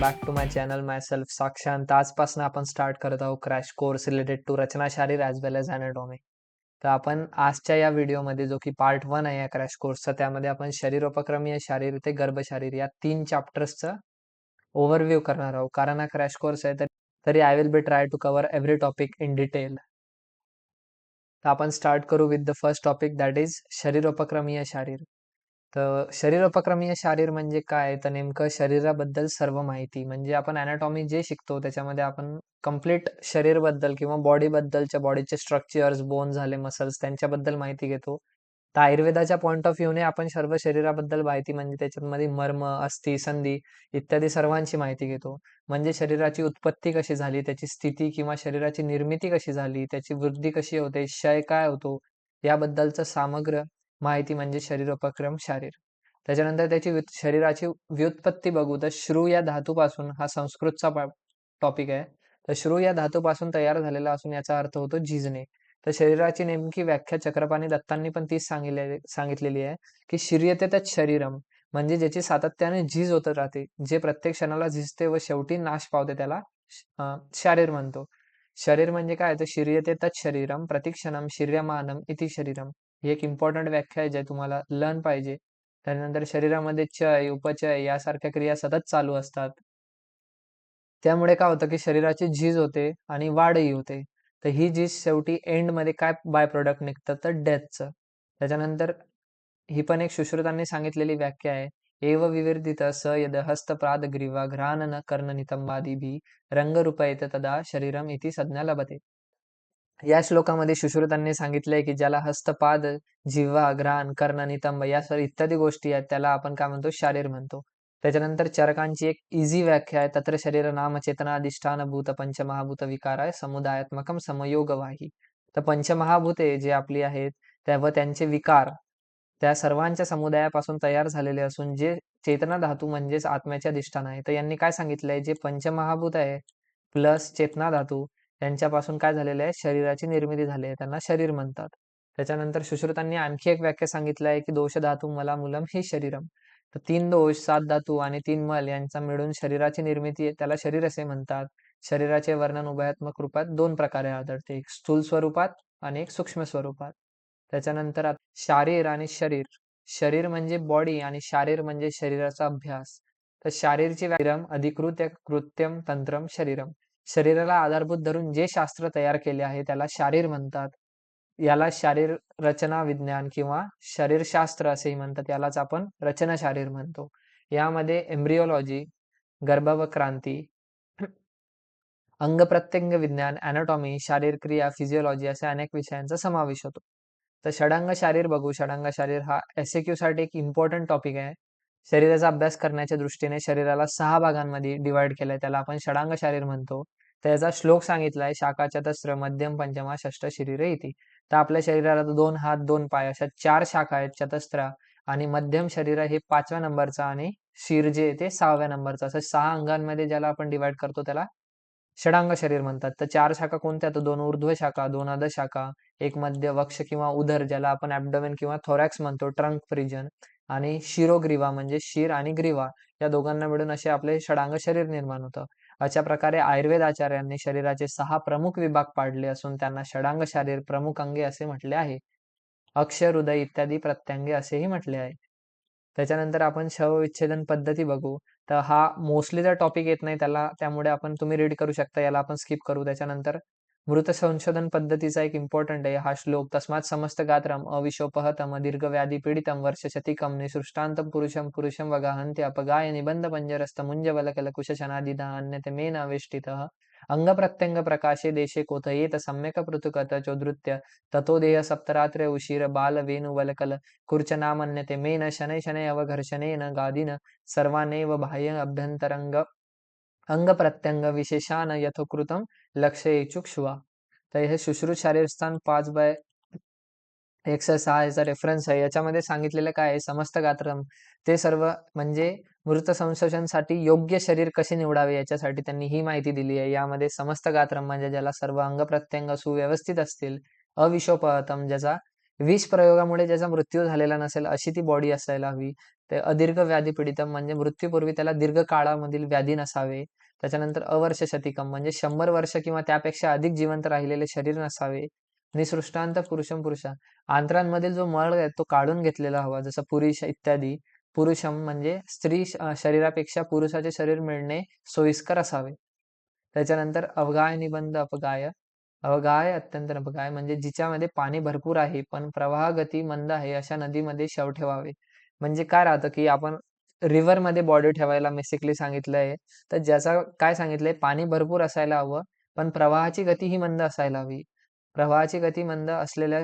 Back to my channel myself Sakshant. आजपासून आपण start करत आहोत crash course related to Rachana Sharir as well as anatomy. तर आपण आजच्या या व्हिडिओमध्ये जो की पार्ट 1 आहे या क्रॅश कोर्सचा, त्यामध्ये आपण शरीरोपक्रमीय शारीर ते गर्भशारीर या 3 चॅप्टर्सचं ओव्हरव्ह्यू करणार आहोत. कारण हा क्रॅश कोर्स आहे तरी I will be try to cover every topic in detail. तर आपण स्टार्ट करू with the first topic, that is Shariropakramiya Sharir. तर शरीरोपक्रमीय शारीर म्हणजे काय, तर नेमकं शरीराबद्दल सर्व माहिती. म्हणजे आपण अॅनाटॉमी जे शिकतो त्याच्यामध्ये आपण कम्प्लीट शरीरबद्दल किंवा बॉडीबद्दलच्या बॉडीचे स्ट्रक्चर्स, बोन झाले, मसल्स, त्यांच्याबद्दल माहिती घेतो. तर आयुर्वेदाच्या पॉईंट ऑफ व्ह्यूने आपण सर्व शरीराबद्दल माहिती म्हणजे त्याच्यामध्ये मर्म, अस्थी, संधी इत्यादी सर्वांची माहिती घेतो. म्हणजे शरीराची उत्पत्ती कशी झाली, त्याची स्थिती किंवा शरीराची निर्मिती कशी झाली, त्याची वृद्धी कशी होते, क्षय काय होतो, याबद्दलचं समग्र माहिती म्हणजे शरीरोपक्रम शारीर. त्याच्यानंतर त्याची शरीराची व्युत्पत्ती बघू तर श्रू या धातूपासून, हा संस्कृतचा टॉपिक आहे. तर श्रू या धातूपासून तयार झालेला असून याचा अर्थ होतो झिजणे. तर शरीराची नेमकी व्याख्या चक्रपाणी दत्तांनी पण तीच सांगितलेली आहे की शिर्यतेतच शरीरम, म्हणजे ज्याची सातत्याने झीज होत राहते, जे प्रत्येक क्षणाला झिजते व शेवटी नाश पावते, त्याला शारीर म्हणतो. शरीर म्हणजे काय, तर शिर्यतेतच शरीरम प्रतिक्षणम शिर्यमानम इति शरीरम. ही एक इम्पॉर्टंट व्याख्या आहे जे तुम्हाला लर्न पाहिजे. त्यानंतर शरीरामध्ये चय, उपचय यासारख्या क्रिया सतत चालू असतात. त्यामुळे काय होतं की शरीराची झीज होते आणि वाढही होते. तर ही झीज शेवटी एंडमध्ये काय बाय प्रोडक्ट निघतं, तर डेथचं. त्याच्यानंतर ही पण एक सुश्रुतांनी सांगितलेली व्याख्या आहे. एव विवर्धित स यद हस्तप्राद ग्रीवा घ्राणन कर्ण नितंबादिभी रंगरूपयत तदा शरीरम इति संज्ञा लभते. या श्लोकामध्ये सुश्रुतांनी सांगितलंय की ज्याला हस्तपाद, जिव्हा, घ्राण, कर्ण, नितंब या इत्यादी गोष्टी आहेत त्याला आपण काय म्हणतो, शारीर म्हणतो. त्याच्यानंतर चरकांची एक इझी व्याख्या आहे. तत्र शरीर नाम चेतना अधिष्ठान भूत पंचमहाभूत विकाराय समुदायात्मकम समयोगवाही. तर पंचमहाभूते जे आपली आहेत व त्यांचे विकार त्या सर्वांच्या समुदायापासून तयार झालेले असून जे चेतना धातू म्हणजेच आत्म्याचे अधिष्ठान आहे. तर यांनी काय सांगितलंय, जे पंचमहाभूत आहे प्लस चेतना धातू यांच्यापासून काय झालेलं आहे, शरीराची निर्मिती झाली आहे, त्यांना शरीर म्हणतात. त्याच्यानंतर सुश्रुतांनी आणखी एक वाक्य सांगितलं आहे की दोष धातू मला मूलम हे शरीरम. तर 3 दोष, 7 धातू आणि 3 मल यांचा मिळून शरीराची निर्मिती आहे, त्याला शरीर असे म्हणतात. शरीराचे वर्णन उभयात्मक रूपात 2 प्रकारे आढळते, एक स्थूल स्वरूपात आणि एक सूक्ष्म स्वरूपात. त्याच्यानंतर शारीर आणि शरीर. शरीर म्हणजे बॉडी आणि शारीर म्हणजे शरीराचा अभ्यास. तर शारीरची व्याख्या अधिकृत कृत्यम तंत्रम शरीरम. शरीराला आधारभूत धरून जे शास्त्र तयार केले आहे त्याला शारीर म्हणतात. याला शारीर रचना विज्ञान किंवा शरीरशास्त्र असेही म्हणतात. यालाच आपण रचना शारीर म्हणतो. यामध्ये एम्ब्रिओलॉजी, गर्भावक्रांती, अंग प्रत्यंग विज्ञान, ॲनाटॉमी, शारीर क्रिया, फिजिओलॉजी अशा अनेक विषयांचा समावेश होतो. तर षडांग शारीर बघू. षडांग शारीर हा SAQ साठी एक इम्पॉर्टंट टॉपिक आहे. शरीराचा अभ्यास करण्याच्या दृष्टीने शरीराला 6 भागांमध्ये डिवाइड केलंय, त्याला आपण षडांग शारीर म्हणतो. त्याचा श्लोक सांगितलाय, शाखा चतस्र मध्यम पंचमा षष्ठ शरीर इति. तर आपल्या शरीराला 2 हात 2 पाय अशा 4 शाखा आहेत, चतस्र, आणि मध्यम शरीर हे 5व्या नंबरचा आणि शिर जे ते 6व्या नंबरचा, असं 6 अंगांमध्ये ज्याला आपण डिवाइड करतो त्याला षडांग शरीर म्हणतात. तर 4 शाखा कोणत्या, तर 2 ऊर्ध्व शाखा, 2 अधः शाखा, एक मध्य वक्ष किंवा उदर ज्याला आपण ॲब्डोमेन किंवा थोरॅक्स म्हणतो, ट्रंक रिजन, आणि शिरोग्रीवा म्हणजे शिर आणि ग्रीवा या दोघांना मिळून असे आपले षडांग शरीर निर्माण होतं. अशा प्रकारे आयुर्वेद आचार्यांनी शरीराचे 6 प्रमुख विभाग पाडले असून त्यांना षडांग शारीर, प्रमुख अंगे असे म्हटले आहे. अक्ष, हृदय इत्यादी प्रत्यंगे असेही म्हटले आहे. त्याच्यानंतर आपण शवविच्छेदन पद्धती बघू. तर हा मोस्टली जर टॉपिक येत नाही त्याला, त्यामुळे तुम्ही रीड करू शकता, याला आपण स्किप करू. त्याच्यानंतर मृत संशोधन पद्धतीचा एक इम्पॉर्टंट आहे हा श्लोक. तस्मात समस्त गात्रम अविशोपहतम दीर्घ व्याधी पीडितम वर्षशतिकम निसृष्टांतम पुरुषम पुरुषम वगाहन्ते अपगाय निबंध पंजरस्त मुंज वलकल कुशशनादिदा अन्यते मेन वेष्टितः अंग प्रत्यंग प्रकाशे देशे कोथयेत सम्यक पृथुकत चोदृत्य ततो देह सप्तरात्रे उशीर बाल वेणु वलकल कुर्चनामन्यते मेन शनै शनै अवघर्षणेन गादिन सर्वानेव बाह्य अभ्यंतरंग अंग प्रत्यंग विशेषान यथोकृतम लक्ष इच्छुक्षुवा. तर हे सुश्रुत शारीरस्थान 5/106 याचा रेफरन्स आहे. याच्यामध्ये सांगितलेलं काय आहे, समस्त गात्रम ते सर्व म्हणजे मृत संशोधनसाठी योग्य शरीर कसे निवडावे याच्यासाठी त्यांनी ही माहिती दिली आहे. यामध्ये समस्त गात्रम म्हणजे ज्याला सर्व अंग प्रत्यंग सुव्यवस्थित असतील, अविशोपहतम ज्याचा विष प्रयोगामुळे ज्याचा मृत्यू झालेला नसेल अशी ती बॉडी असायला हवी. ते अदीर्घ व्याधी पीडितम म्हणजे मृत्यूपूर्वी त्याला दीर्घ काळामधील व्याधी नसावे. त्याच्यानंतर अवर्ष शतिकम म्हणजे 100 वर्ष किंवा त्यापेक्षा अधिक जिवंत राहिलेले शरीर नसावे. आणि सृष्टांत पुरुषम पुरुषा आंत्रांमधील जो मळ आहे तो काढून घेतलेला हवा, जसं पुरुष इत्यादी. पुरुषम म्हणजे स्त्री शरीरापेक्षा पुरुषाचे शरीर मिळणे सोयीस्कर असावे. त्याच्यानंतर अवगाय निबंध अपगाय. अवगाय अत्यंत अपगाय म्हणजे जिच्यामध्ये पाणी भरपूर आहे पण प्रवाह गती मंद आहे अशा नदीमध्ये शव ठेवावे. म्हणजे काय राहतं की आपण रिव्हर मध्ये बॉडी ठेवायला बेसिकली सांगितलंय. तर ज्याचा काय सांगितलंय, पाणी भरपूर असायला हवं पण प्रवाहाची गती ही मंद असायला हवी. प्रवाहाची गती मंद असलेल्या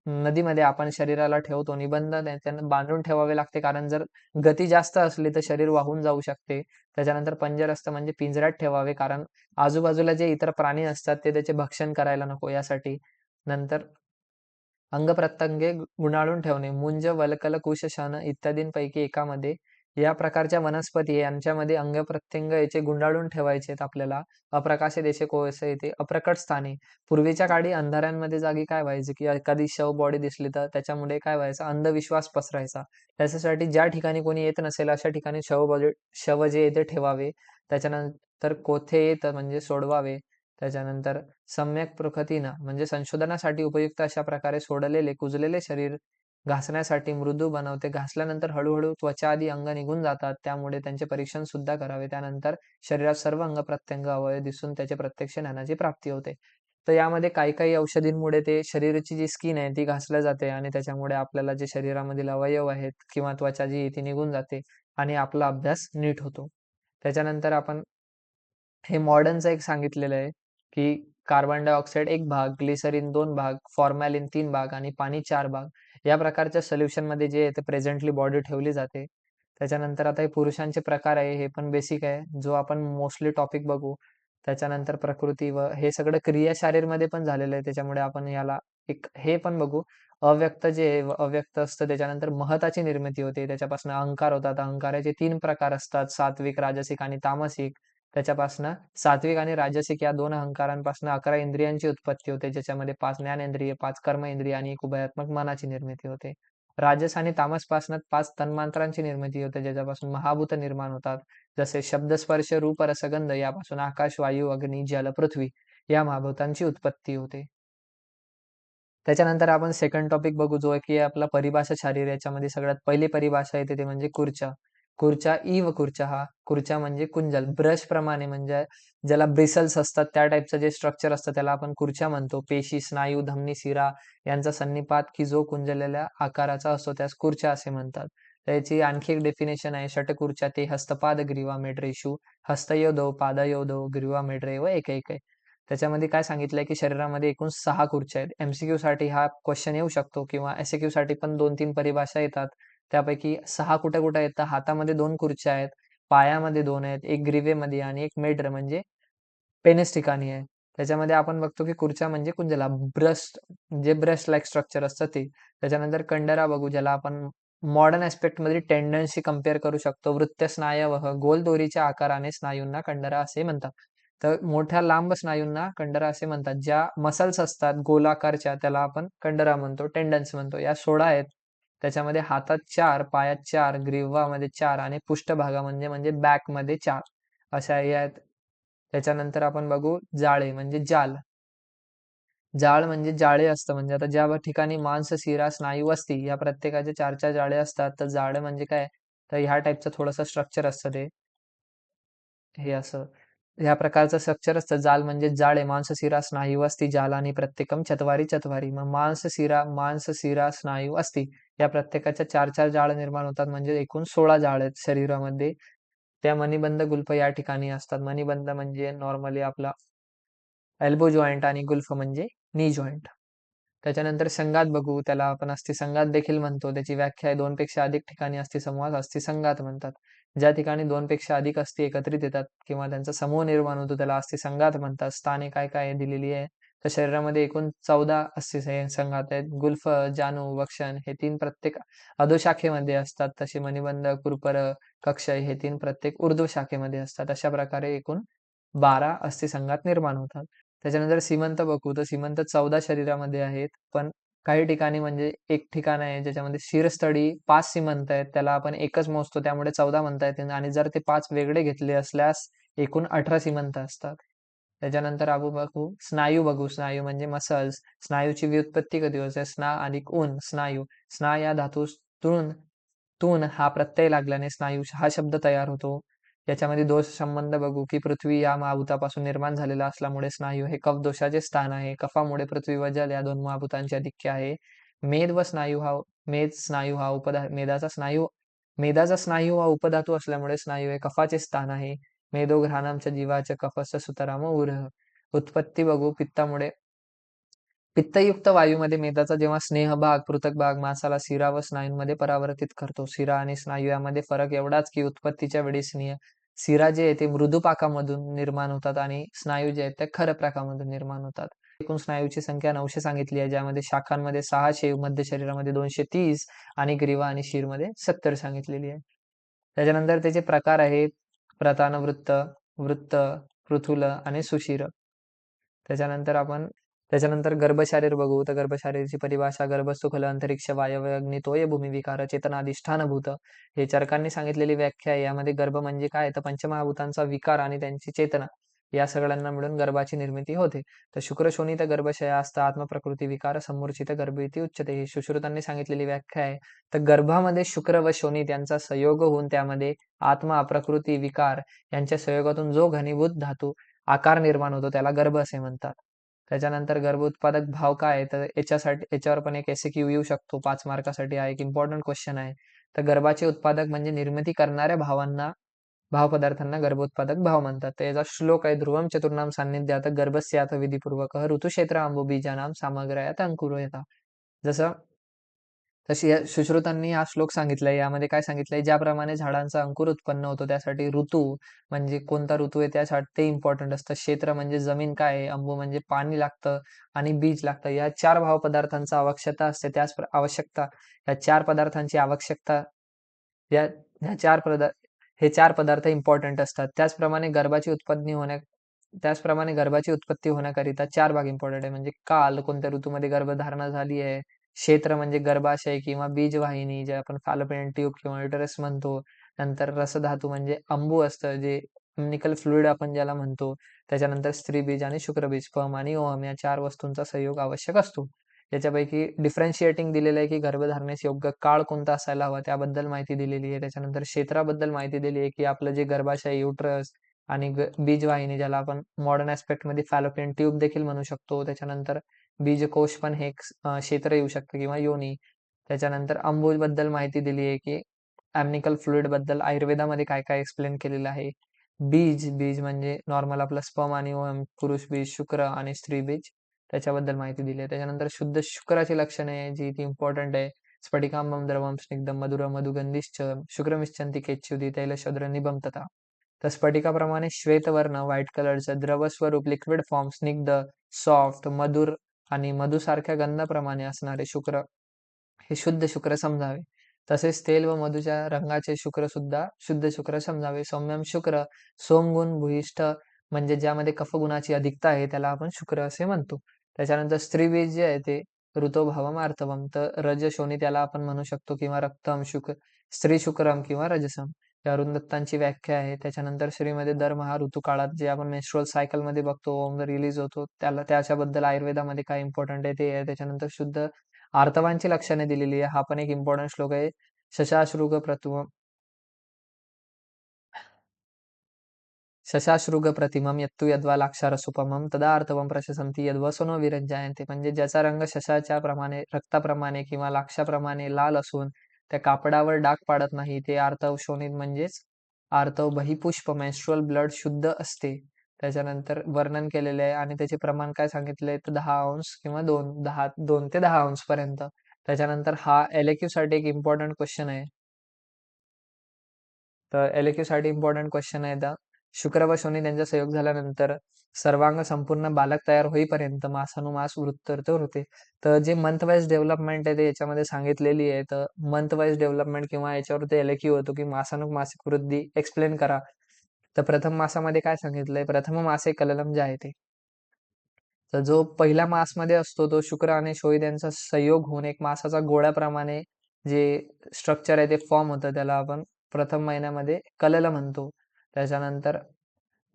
नदीमध्ये आपण शरीराला ठेवतो, निबंध त्यांना बांधून ठेवावे लागते, कारण जर गती जास्त असली तर शरीर वाहून जाऊ शकते. त्याच्यानंतर पंजरस्थ म्हणजे पिंजऱ्यात ठेवावे, कारण आजूबाजूला जे इतर प्राणी असतात ते त्याचे भक्षण करायला नको यासाठी. नंतर अंगप्रत्यंगे गुंडाळून ठेवणे, मुंज, वल्कल, कुश, शन इत्यादींपैकी एकामध्ये या प्रकारच्या वनस्पती आहे, यांच्यामध्ये अंगप्रत्यंग याचे गुंडाळून ठेवायचे आहेत आपल्याला. अप्रकाशित देशे कोळसे येथे अप्रकट स्थानी. पूर्वीच्या काळी अंधाऱ्यांमध्ये जागी काय व्हायचे की एखादी शव बॉडी दिसली तर त्याच्यामुळे काय व्हायचं, अंधविश्वास पसरायचा. त्याच्यासाठी ज्या ठिकाणी कोणी येत नसेल अशा ठिकाणी शव जे येते ठेवावे. त्याच्यानंतर कोथे येत म्हणजे सोडवावे. त्याच्यानंतर सम्यक प्रकृतीनं म्हणजे संशोधनासाठी उपयुक्त अशा प्रकारे सोडलेले कुजलेले शरीर घासण्यासाठी मृदू बनवते. घासल्यानंतर हळूहळू त्वचा आदी अंग निघून जातात, त्यामुळे त्यांचे परीक्षण सुद्धा करावे. त्यानंतर शरीरात सर्व अंग प्रत्यंग अवयव दिसून त्याचे प्रत्यक्ष ज्ञानाची प्राप्ती होते. तर यामध्ये काही काही औषधींमुळे ते शरीराची जी स्किन आहे ती घासल्या जाते आणि त्याच्यामुळे आपल्याला जे शरीरामधील अवयव आहेत किंवा त्वचा जी आहे ती निघून जाते आणि आपला अभ्यास नीट होतो. त्याच्यानंतर आपण हे मॉडर्नचं एक सांगितलेलं आहे, की कार्बन डायऑक्साईड 1 भाग, ग्लिसरीन 2 भाग, फॉर्मॅलिन 3 भाग आणि पाणी 4 भाग. या प्रकारच्या सोल्युशनमध्ये जे आहे ते प्रेझेंटली बॉडी ठेवली जाते. त्याच्यानंतर आता हे पुरुषांचे प्रकार आहे, हे पण बेसिक आहे, जो आपण मोस्टली टॉपिक बघू. त्याच्यानंतर प्रकृती व हे सगळं क्रिया शारीरमध्ये पण झालेलं आहे. त्याच्यामुळे आपण याला एक हे पण बघू. अव्यक्त जे आहे, अव्यक्त असतं त्याच्यानंतर महताची निर्मिती होते. त्याच्यापासून अहंकार होतात. अहंकाराचे 3 प्रकार असतात, सात्विक, राजसिक आणि तामसिक. त्याच्यापासनं सात्विक आणि राजसिक या 2 अहंकारांपासून 11 इंद्रियांची उत्पत्ती होते, ज्याच्यामध्ये 5 ज्ञानेंद्रिय, 5 कर्मेंद्रिय आणि 1 उभयात्मक मनाची निर्मिती होते. राजस आणि तामसपासून 5 तन्मांत्रांची निर्मिती होते, ज्याच्यापासून महाभूत निर्माण होतात. जसे शब्द, स्पर्श, रूप, रसगंध यापासून आकाश, वायू, अग्नी, जल, पृथ्वी या महाभूतांची उत्पत्ती होते. त्याच्यानंतर आपण सेकंड टॉपिक बघू, जो आहे की आपला परिभाषा शारीर. याच्यामध्ये सगळ्यात पहिली परिभाषा येते ते म्हणजे खुर्चा. खुर्चा इव खुर्चा हा खुर्चा म्हणजे कुंजल ब्रश प्रमाणे, म्हणजे ज्याला ब्रिसल्स असतात त्या टाईपचं जे स्ट्रक्चर असतं त्याला आपण खुर्चा म्हणतो. पेशी, स्नायू, धमनी, शिरा यांचा सन्निपात की जो कुंजलेल्या आकाराचा असतो त्यास खुर्चा असे म्हणतात. त्याची आणखी एक डेफिनेशन आहे, षटकुर्चा ते हस्तपाद ग्रीवा मेढ्रेषु हस्तयोदो पादयोदो ग्रीवा मेढ्रे व एक त्याच्यामध्ये काय सांगितलंय की शरीरामध्ये एकूण 6 खुर्च्या आहेत. एमसीक्यू साठी हा क्वेश्चन येऊ शकतो किंवा एसक्यू साठी पण 2-3 परिभाषा येतात. त्यापैकी 6 कुठे कुठे येतात, हातामध्ये 2 खुर्च्या आहेत, पायामध्ये 2 आहेत, एक ग्रीवेमध्ये आणि एक मेढ्र म्हणजे पेनिस ठिकाणी आहे. त्याच्यामध्ये आपण बघतो की खुर्च्या म्हणजे कुंजला ब्रस्ट, जे ब्रस्ट लाईक स्ट्रक्चर असतं ते. त्याच्यानंतर कंडरा बघू, ज्याला आपण मॉडर्न ऍस्पेक्ट मध्ये टेंडनशी कम्पेअर करू शकतो. वृत्त स्नायवह गोल दोरीच्या आकाराने स्नायूंना कंडरा असे म्हणतात. तर मोठ्या लांब स्नायूंना कंडरा असे म्हणतात. ज्या मसल्स असतात गोलाकारच्या त्याला आपण कंडरा म्हणतो, टेंडन्स म्हणतो. या 16 आहेत. त्याच्यामध्ये हातात 4, पायात 4, ग्रीवामध्ये 4 आणि पृष्ठभागा म्हणजे बॅकमध्ये 4 अशा या आहेत. त्याच्यानंतर आपण बघू जाळे म्हणजे जाल. जाळ म्हणजे जाळे असतं, म्हणजे आता ज्या ठिकाणी मांस, शिरा, स्नायू असती या प्रत्येकाचे 4-4 जाळे असतात. तर जाळे म्हणजे काय, तर ह्या टाईपचं थोडंसं स्ट्रक्चर असतं ते. हे असं ह्या प्रकारचं स्ट्रक्चर असतं. जाल म्हणजे जाळे, मांस, शिरा, स्नायू असती जाल आणि प्रत्येकम चत्वारी चत्वारी. मग मांस, शिरा, स्नायू असती या प्रत्येकाच्या 4-4 जाळ निर्माण होतात, म्हणजे एकूण 16 जाळ आहेत शरीरामध्ये. त्या मणिबंध गुल्फ या ठिकाणी असतात. मणिबंध म्हणजे नॉर्मली आपला एल्बो जॉइंट आणि गुल्फ म्हणजे नी जॉइंट. त्याच्यानंतर संघात बघू, त्याला आपण अस्थिसंघात देखील म्हणतो. त्याची व्याख्या आहे 2 पेक्षा अधिक ठिकाणी अस्थिसमूहास अस्थिसंघात म्हणतात. ज्या ठिकाणी 2 पेक्षा अधिक अस्थी एकत्रित येतात किंवा त्यांचा समूह निर्माण होतो त्याला अस्थिसंघात म्हणतात. स्थाने काय काय दिलेली आहे, तर शरीरामध्ये एकूण 14 अस्थिसंघात आहेत. गुल्फ, जाणू, वक्षण हे 3 प्रत्येक अधोशाखेमध्ये असतात. तसे मणिबंध, कुरपर, कक्षय हे 3 प्रत्येक ऊर्ध्व शाखेमध्ये असतात. अशा प्रकारे एकूण 12 अस्थिसंघात निर्माण होतात. त्याच्यानंतर सीमंत बघू, तर सीमंत 14 शरीरामध्ये आहेत, पण काही ठिकाणी म्हणजे एक ठिकाण आहे ज्याच्यामध्ये शिरस्थळी 5 सीमंत आहेत, त्याला आपण एकच मोजतो त्यामुळे 14 म्हणता येतील आणि जर ते 5 वेगळे घेतले असल्यास एकूण 18 सीमंत असतात. त्याच्यानंतर आपण बघू स्नायू बघू. स्नायू म्हणजे मसल्स. स्नायूची व्युत्पत्ती कधी होते? स्ना अधिक ऊन स्नायू. स्ना या धातूतून तून हा प्रत्यय लागल्याने स्नायू हा शब्द तयार होतो. याच्यामध्ये दोष संबंध बघू की पृथ्वी या महाभूतापासून निर्माण झालेला असल्यामुळे स्नायू हे कफ दोषाचे स्थान आहे. कफामुळे पृथ्वी व जल या दोन महाभूतांचे अधिक्य आहे. मेद व स्नायू हा मेद स्नायू हा मेदाचा स्नायू हा उपधातू असल्यामुळे स्नायू हे कफाचे स्थान आहे. मेदो घ्राणमच्या जीवाच्या कफस्य सुतराम उरह. उत्पत्ती बघू पित्तामुळे पित्तयुक्त वायूमध्ये मेदाचा जेव्हा स्नेहभाग पृथक भाग मांसाला शिरा व स्नायूंमध्ये परावर्तित करतो. शिरा आणि स्नायू यामध्ये फरक एवढाच की उत्पत्तीच्या वेळी शिरा जे आहे ते मृदुपाकामधून निर्माण होतात आणि स्नायू जे आहेत ते खरप्राकामधून निर्माण होतात. एकूण स्नायूची संख्या 900 सांगितली आहे, ज्यामध्ये शाखांमध्ये 600, मध्य शरीरामध्ये 230 आणि ग्रीवा आणि शिरमध्ये 70 सांगितलेली आहे. त्याच्यानंतर त्याचे प्रकार आहेत प्रतानवृत्त, वृत्त, पृथुल आणि सुशिर. त्याच्यानंतर आपण त्याच्यानंतर गर्भशारीर बघू तर गर्भशारीरची परिभाषा गर्भस्थु खल अंतरिक्ष वायव्य अग्नी तोय भूमी विकार चेतनाधिष्ठानभूत. हे चरकांनी सांगितलेली व्याख्या आहे. यामध्ये गर्भ म्हणजे काय तर पंचमहाभूतांचा विकार आणि त्यांची चेतना या सगळ्यांना मिळून गर्भाची निर्मिती होते. तर शुक्रशोणित गर्भशय असता आत्मप्रकृती विकार समूर्छित गर्भ इति उच्यते. ही सुश्रुतांनी सांगितलेली व्याख्या आहे. तर गर्भामध्ये शुक्र व शोणित यांचा संयोग होऊन त्यामध्ये आत्मा प्रकृती विकार यांच्या संयोगातून जो घनीभूत धातू आकार निर्माण होतो त्याला गर्भ असे म्हणतात. त्याच्यानंतर गर्भ उत्पादक भाव काय आहे तर याच्यावर पण एक एसक्यू येऊ शकतो 5 मार्कासाठी. हा एक इम्पॉर्टंट क्वेश्चन आहे. तर गर्भाचे उत्पादक म्हणजे निर्मिती करणाऱ्या भाव पदार्थांना गर्भोत्पादक भाव म्हणतात. तर याचा श्लोक आहे ध्रुवम चतुर्नाम सान्निध्यात गर्भस्यात विधिपूर्वक ऋतुक्षेत्र अंबुबीजानाम सामग्रयात अंकुरयता. जसं तशी या सुश्रुतांनी हा श्लोक सांगितलाय. यामध्ये काय सांगितलंय ज्याप्रमाणे झाडांचा अंकुर उत्पन्न होतो त्यासाठी ऋतू म्हणजे कोणता ऋतू आहे त्यासाठी ते इम्पॉर्टंट असतं. क्षेत्र म्हणजे जमीन काय आहे, अंबू म्हणजे पाणी लागतं आणि बीज लागतं. या 4 भाव पदार्थांचा आवश्यकता असते. या 4 पदार्थांची आवश्यकता या ह्या 4 पदार्थ हे 4 पदार्थ इम्पॉर्टंट असतात. त्याचप्रमाणे गर्भाची उत्पत्ती होण्याकरिता 4 भाग इम्पॉर्टंट आहे. म्हणजे काल कोणत्या ऋतूमध्ये गर्भधारणा झाली आहे, क्षेत्र म्हणजे गर्भाशय किंवा बीजवाहिनी जे आपण फॅलोपियन ट्यूब किंवा युटरस म्हणतो. नंतर रसधातू म्हणजे अंबू असतं जे अम्निकल फ्लुइड आपण ज्याला म्हणतो. त्याच्यानंतर स्त्रीबीज आणि शुक्रबीज स्पर्म आणि ओव्हम या 4 वस्तूंचा संयोग आवश्यक असतो. याच्यापैकी डिफरन्शिएटिंग दिलेलं आहे की गर्भधारणेस योग्य काळ कोणता असायला हवा त्याबद्दल माहिती दिलेली आहे. त्याच्यानंतर क्षेत्राबद्दल माहिती दिली आहे की आपलं जे गर्भाशय युटरस आणि बीजवाहिनी ज्याला आपण मॉडर्न ऍस्पेक्टमध्ये फॅलोपियन ट्यूब देखील म्हणू शकतो. त्याच्यानंतर बीजकोश पण हे एक क्षेत्र येऊ शकतं किंवा योनी. त्याच्यानंतर अंबुबद्दल माहिती दिली आहे की ॲम्निकल फ्लुइड बद्दल आयुर्वेदामध्ये काय काय एक्सप्लेन केलेलं आहे. बीज म्हणजे नॉर्मल आपलं स्पर्म आणि ओव्हम, पुरुष बीज, शुक्र आणि स्त्री बीज त्याच्याबद्दल माहिती दिली आहे. त्याच्यानंतर शुद्ध शुक्राची लक्षणे जी ती इम्पॉर्टंट आहे. स्फटिकांबम द्रवम स्निग्धम मधुर मधुगंधिश्च शुक्रमिच्छन्ति केच्युती तैलशद्र निबम तथा. तर स्फटिकाप्रमाणे श्वेतवर्ण व्हाईट कलरचं द्रव स्वरूप लिक्विड फॉर्म स्निग्ध सॉफ्ट मधुर आणि मधुसारख्या गंधाप्रमाणे असणारे शुक्र हे शुद्ध शुक्र समजावे. तसेच तेल व मधूच्या रंगाचे शुक्र सुद्धा शुद्ध शुक्र समजावे. सौम्यम शुक्र सोमगुण भूयिष्ठ म्हणजे ज्यामध्ये कफगुणाची अधिकता आहे त्याला आपण शुक्र असे म्हणतो. त्याच्यानंतर स्त्रीबीज जे आहे ते ऋतोभावम आर्तवम तर रजशोनी त्याला आपण म्हणू शकतो किंवा रक्तम स्त्री शुक्रम किंवा रजसम. या अरुण दत्तांची व्याख्या आहे. त्याच्यानंतर श्रीमध्ये दरमहा ऋतुकाळात जे आपण मेन्स्ट्रुअल सायकल मध्ये बघतो ओम रिलीज होतो त्याच्याबद्दल आयुर्वेदामध्ये काय इम्पॉर्टंट आहे ते आहे. त्याच्यानंतर शुद्ध आर्तवांची लक्षणे दिलेली आहे. हा पण एक इम्पॉर्टंट श्लोक आहे. शशाश्रुग प्रतिमम शशाश्रुग प्रतिमम यत्तु यद्वा लाक्षारसुपमम तदा आर्तवम प्रशसंती यद्वसनो विरज्जायन्ते. म्हणजे ज्याचा रंग शशाच्या प्रमाणे रक्ताप्रमाणे किंवा लाक्षाप्रमाणे लाल असून त्या कापडावर डाग पाडत नाही ते आर्तव शोणित म्हणजेच आर्तव बहिपुष्प मेन्स्ट्रुअल ब्लड शुद्ध असते. त्याच्यानंतर वर्णन केलेले आहे आणि त्याचे प्रमाण काय सांगितले तर 10 अंश किंवा 2 ते 10 अंश पर्यंत. त्याच्यानंतर हा LAQ साठी एक इम्पॉर्टंट क्वेश्चन आहे. तर LAQ साठी इम्पॉर्टंट क्वेश्चन आहे द शुक्र व शनी त्यांचा संयोग झाल्यानंतर सर्वांग संपूर्ण बालक तयार होईपर्यंत मासानुमास वृत्तर्थ होते. तर जे मंथ वाईज डेव्हलपमेंट आहे ते याच्यामध्ये सांगितलेली आहे. तर मंथ वाईज डेव्हलपमेंट किंवा याच्यावरती LAQ होतो की मासिक वृद्धी एक्सप्लेन करा. तर प्रथम मासामध्ये काय सांगितलंय प्रथम मासे कललम जे आहे ते तर जो पहिल्या मासमध्ये असतो तो शुक्र आणि शोईद यांचा संयोग होऊन एक मासाचा गोळ्याप्रमाणे जे स्ट्रक्चर आहे ते फॉर्म होतं, त्याला आपण प्रथम महिन्यामध्ये कलल म्हणतो. त्याच्यानंतर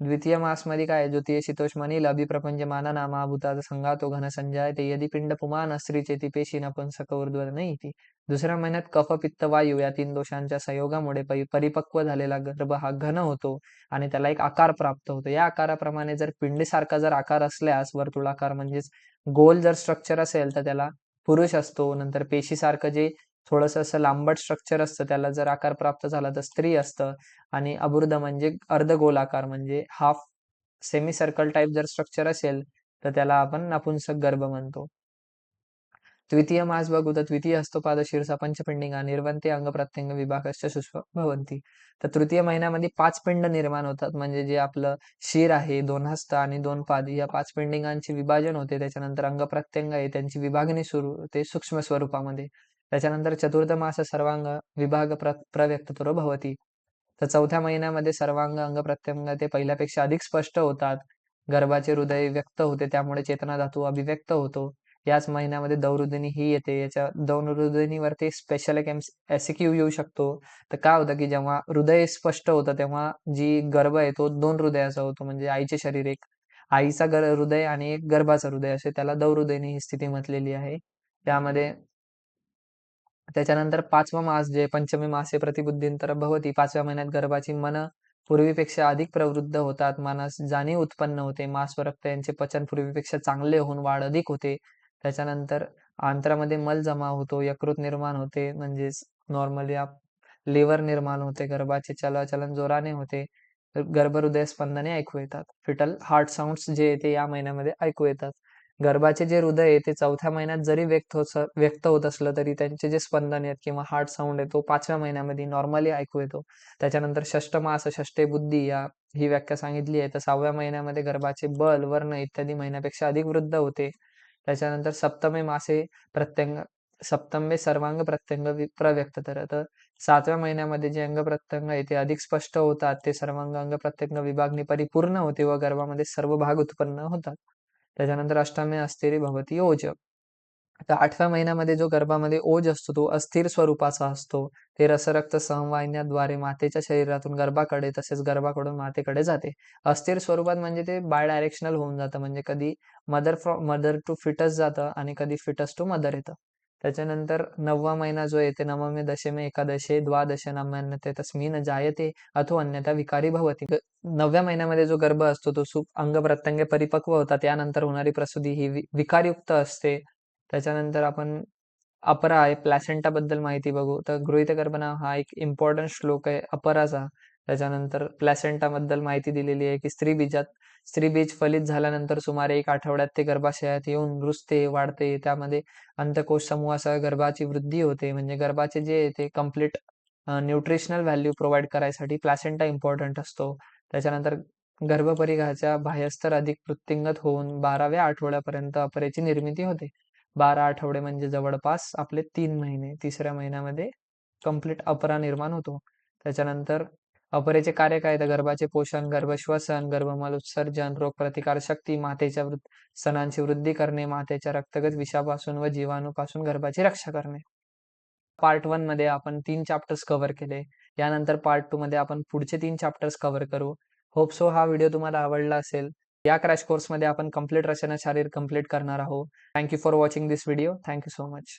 द्वितीय मासमध्ये काय आहे, ज्योतिष शीतोष्मनील अभिप्रपंचमाना नामाभूता संघातो घनसंजायते यदि पिंड पुमान स्त्रीचेती पेशी नपुंसक ऊर्ध्व इति. दुसऱ्या महिन्यात कफ पित्त वायू या तीन दोषांच्या संयोगामुळे परिपक्व झालेला गर्भ हा घन होतो आणि त्याला एक आकार प्राप्त होतो. या आकाराप्रमाणे जर पिंडीसारखा जर आकार असल्यास वर्तुळाकार म्हणजेच गोल जर स्ट्रक्चर असेल तर त्याला पुरुष असतो. नंतर पेशीसारखं जे थोडंसं असं लांबट स्ट्रक्चर असतं त्याला जर आकार प्राप्त झाला तर स्त्री असतं. आणि अबूर्द म्हणजे अर्धगोलाकार म्हणजे हाफ सेमी सर्कल टाइप जर स्ट्रक्चर असेल तर त्याला आपण नपुंसक गर्भ म्हणतो. द्वितीय मास बघू तर द्वितीय हस्तपाद शीर्षा पंचपिंडिका निर्वंती अंग प्रत्यंग विभागश्च सुष्व भवंती. तर तृतीय महिन्यामध्ये 5 पिंड निर्माण होतात, म्हणजे जे आपलं शिर आहे, 2 हस्त आणि 2 पाद या 5 पिंडिकांचे विभाजन होते. त्याच्यानंतर अंग प्रत्यंग आहे त्यांची विभागणी सुरू होते सूक्ष्म स्वरूपामध्ये. त्याच्यानंतर चतुर्थ मास सर्वांग विभाग प्रव्यक्ततो भवती. तर चौथ्या महिन्यामध्ये सर्वांग अंग प्रत्यंग ते पहिल्यापेक्षा अधिक स्पष्ट होतात. गर्भाचे हृदय व्यक्त होते त्यामुळे चेतना धातू अभिव्यक्त होतो. याच महिन्यामध्ये दौवृदिनी ही येते. याच्या दौवृदिनीवरती स्पेशल एक एमसीक्यू येऊ शकतो. तर काय होतं की जेव्हा हृदय स्पष्ट होतं तेव्हा जी गर्भ आहे तो 2 हृदयाचा होतो, म्हणजे आईचे शरीर एक आईचा हृदय आणि एक गर्भाचा हृदय असे त्याला दौवृदिनी ही स्थिती म्हटलेली आहे. त्यामध्ये त्याच्यानंतर 5वा मास जे पंचमी मासे प्रतिबुद्धींतर भवती. 5व्या महिन्यात गर्भाची मन पूर्वीपेक्षा अधिक प्रवृद्ध होतात. मनास जाणीव उत्पन्न होते. मांस व रक्त यांचे पचन पूर्वीपेक्षा चांगले होऊन वाढ अधिक होते. त्याच्यानंतर आंत्रामध्ये मल जमा होतो, यकृत निर्माण होते, म्हणजेच नॉर्मली लिव्हर निर्माण होते, गर्भाचे चलचलन जोराने होते, गर्भहृदय स्पंदने ऐकू येतात. फिटल हार्ट साऊंड्स जे ते या महिन्यामध्ये ऐकू येतात. गर्भाचे जे हृदय आहे ते चौथ्या महिन्यात जरी व्यक्त होत असलं तरी त्यांचे जे स्पंदन आहेत किंवा हार्ट साऊंड आहे तो 5व्या महिन्यामध्ये नॉर्मली ऐकू येतो. त्याच्यानंतर षष्ठ मास षष्ठे बुद्धी ही व्याख्या सांगितली आहे. तर 6व्या महिन्यामध्ये गर्भाचे बल, वर्ण इत्यादी महिन्यापेक्षा अधिक वृद्ध होते. त्याच्यानंतर सप्तमे मासे प्रत्यंग सप्तमे सर्वांग प्रत्यंग प्रव्यक्त तर 7व्या महिन्यामध्ये जे अंग प्रत्यंग आहे ते अधिक स्पष्ट होतात. ते सर्वांग अंग प्रत्यंग विभागणी परिपूर्ण होते व गर्भामध्ये सर्व भाग उत्पन्न होतात. त्याच्यानंतर अष्टमे अस्थिरी भवती ओज. आता 8व्या महिन्यामध्ये जो गर्भामध्ये ओज असतो तो अस्थिर स्वरूपाचा असतो. ते रसरक्त संवाहिन्याद्वारे मातेच्या शरीरातून गर्भाकडे तसेच गर्भाकडून मातेकडे जाते. अस्थिर स्वरूपात म्हणजे ते बायडायरेक्शनल होऊन जातं, म्हणजे कधी मदर टू फिटस जातं आणि कधी फिटस टू मदर येतं. त्याच्यानंतर 9वा महिना जो येते नवमे दशमे एकादशे द्वादश नाम्यान्यते तस्मिन जायते अथो अन्यथा विकारी भवती. 9व्या महिन्यामध्ये जो गर्भ असतो तो अंग प्रत्यंग परिपक्व होतात. त्यानंतर होणारी प्रसूती ही विकारयुक्त असते. त्याच्यानंतर आपण अपरा आहे प्लॅसेंटा बद्दल माहिती बघू. तर गृहीतगर्भनाव हा एक इम्पॉर्टंट श्लोक आहे अपराचा. त्याच्यानंतर प्लॅसेंटा बद्दल माहिती दिलेली आहे की स्त्रीबीज फलित झाल्यानंतर सुमारे 1 आठवड्यात ते गर्भाशयात येऊन रुजते, वाढते. त्यामध्ये अंतकोश समूहासह गर्भाची वृद्धी होते. म्हणजे गर्भाचे जे ते कम्प्लीट न्यूट्रिशनल व्हॅल्यू प्रोव्हाइड करायसाठी प्लॅसेंटा इम्पॉर्टंट असतो. त्याच्यानंतर गर्भपरिघाच्या बाह्यस्तर अधिक वृत्तिंगत होऊन 12व्या आठवड्यापर्यंत अपरेची निर्मिती होते. 12 आठवडे म्हणजे जवळपास आपले 3 महिने. 3ऱ्या महिन्यामध्ये कंप्लीट अपरा निर्माण होतो. त्याच्यानंतर अपरेचे कार्य काय तर गर्भाचे पोषण, गर्भश्वसन, गर्भमल उत्सर्जन, रोगप्रतिकार शक्ती, मातेच्या स्तनांची वृद्धी करणे, मातेच्या रक्तगत विषापासून व जीवाणूपासून गर्भाची रक्षा करणे. पार्ट 1 मध्ये आपण 3 चॅप्टर्स कव्हर केले. यानंतर पार्ट 2 मध्ये आपण पुढचे 3 चॅप्टर्स कव्हर करू. होप सो हा व्हिडिओ तुम्हाला आवडला असेल. या क्रॅश कोर्समध्ये आपण कंप्लीट रचना शारीर कंप्लीट करणार आहोत. Thank you for watching this video. Thank you so much.